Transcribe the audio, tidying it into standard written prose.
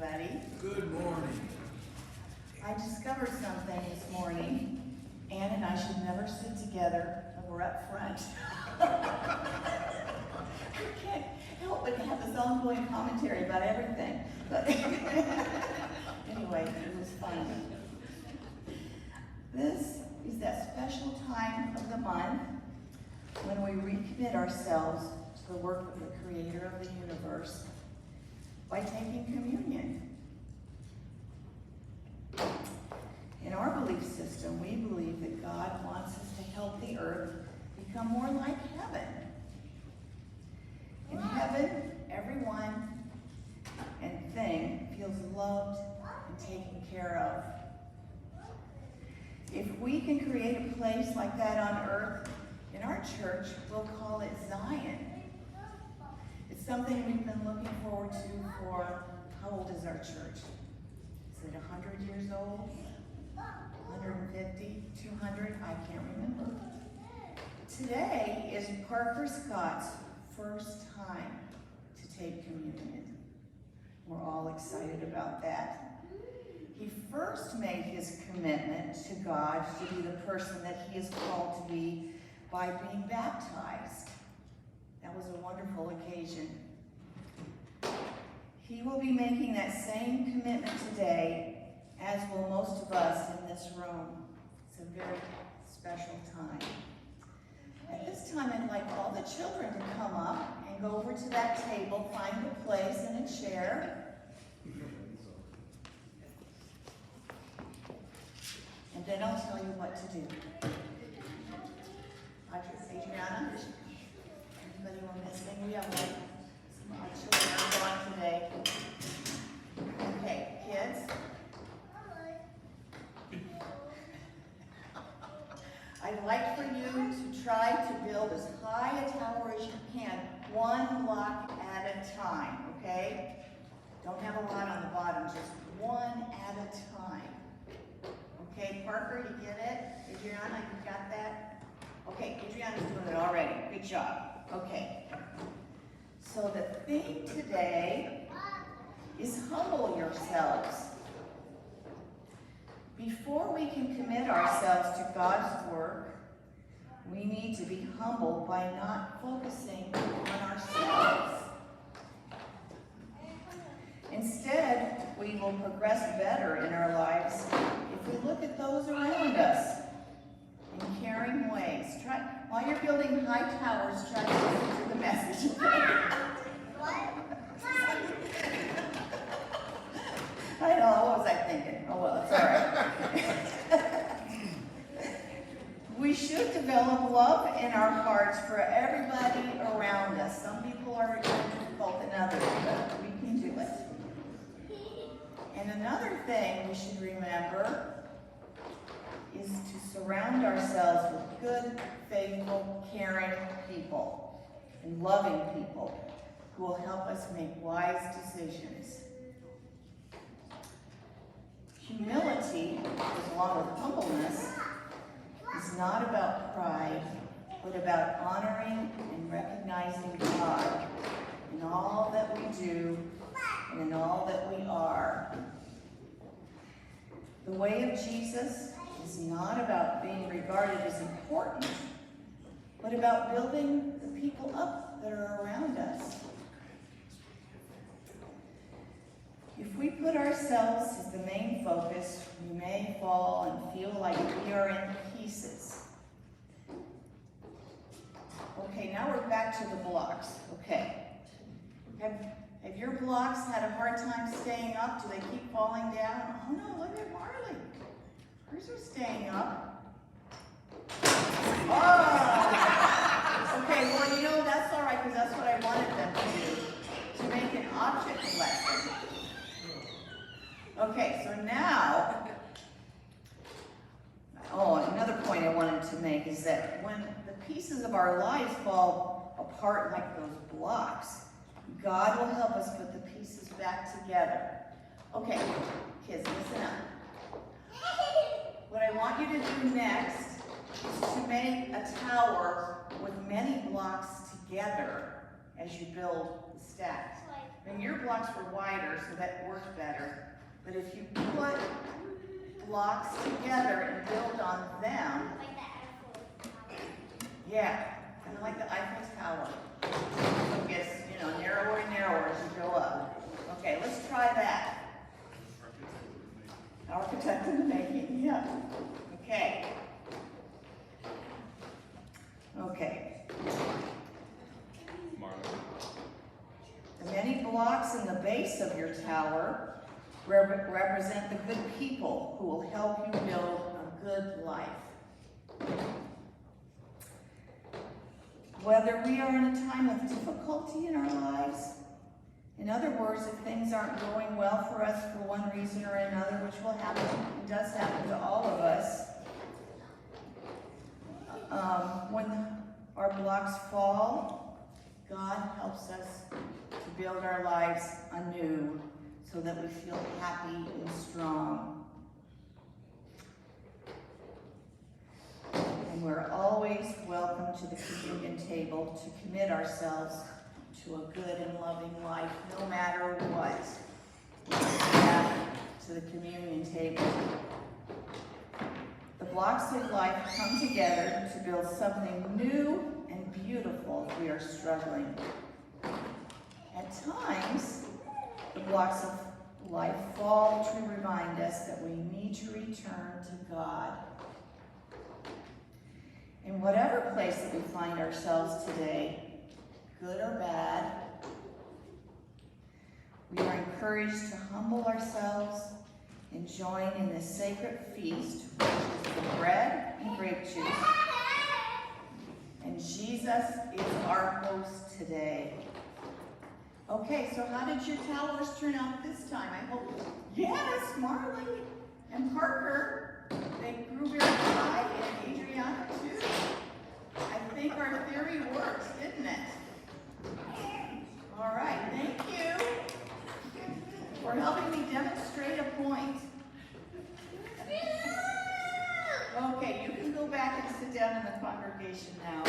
everybody. Good morning. I discovered something this morning. Ann and I should never sit together when we're up front. We can't help but have this ongoing commentary about everything. But anyway, it was fun. This is that special time of the month when we recommit ourselves to the work of the Creator of the universe by taking communion. In our belief system, we believe that God wants us to help the earth become more like heaven. In heaven, everyone and thing feels loved and taken care of. If we can create a place like that on earth, in our church, we'll call it Zion. It's something we've been looking forward to for, how old is our church? Is it 100 years old? 150? 200? I can't remember. Today is Parker Scott's first time to take communion. We're all excited about that. He first made his commitment to God to be the person that he is called to be by being baptized. That was a wonderful occasion. He will be making that same commitment today, as will most of us in this room. It's a very special time. At this time, I'd like all the children to come up and go over to that table, find a place and a chair. And then I'll tell you what to do. Adriana, anybody we're missing? We have some of our children are gone today. Okay, kids. I'd like for you to try to build as high a tower as you can, one block at a time, okay? Don't have a lot on the bottom, just one at a time. Okay, Parker, you get it? Adriana, you got that? Okay, Adriana's doing it already. Good job. Okay. So the theme today is humble yourselves. Before we can commit ourselves to God's work, we need to be humble by not focusing on ourselves. Instead, we will progress better in our lives if we look at those around us in caring ways. While you're building high towers, try to listen to the message. I know, what was I thinking? Oh well, it's all right. We should develop love in our hearts for everybody around us. Some people are more difficult than others, but we can do it. And another thing we should remember is to surround ourselves with good, faithful, caring people and loving people who will help us make wise decisions. Humility, along with humbleness, is not about pride, but about honoring and recognizing God in all that we do and in all that we are. The way of Jesus is not about being regarded as important, but about building the people up that are around us. If we put ourselves as the main focus, we may fall and feel like we are in pieces. Okay, now we're back to the blocks. Okay. Have your blocks had a hard time staying up? Do they keep falling down? Oh no, look at Marley. Hers are staying up. Oh! Okay, well, you know, that's all right, because that's what I wanted them to do, to make an object lesson. Okay, so now, another point I wanted to make is that when the pieces of our lives fall apart like those blocks, God will help us put the pieces back together. Okay, kids, listen up. What I want you to do next is to make a tower with many blocks together as you build the stack. And your blocks were wider, so that worked better. But if you put blocks together and build on them, yeah, kind of like the Eiffel Tower. So it gets, narrower and narrower as you go up. Okay, let's try that. Architect in the making, yeah. Okay. Okay. The many blocks in the base of your tower represent the good people who will help you build a good life. Whether we are in a time of difficulty in our lives, in other words, if things aren't going well for us for one reason or another, which will happen, it does happen to all of us, when our blocks fall, God helps us to build our lives anew so that we feel happy and strong. And we're always welcome to the communion table to commit ourselves to a good and loving life, no matter what. We come to the communion table. The blocks of life come together to build something new and beautiful if we are struggling. At times, the blocks of life fall to remind us that we need to return to God. In whatever place that we find ourselves today, good or bad, we are encouraged to humble ourselves and join in this sacred feast, which is the bread and grape juice. And Jesus is our host today. Okay, so how did your towers turn out this time? I hope, yes, Marley and Parker, they grew very high, and Adriana too. I think our theory works, didn't it? All right, thank you for helping me demonstrate a point. Okay, you can go back and sit down in the congregation now.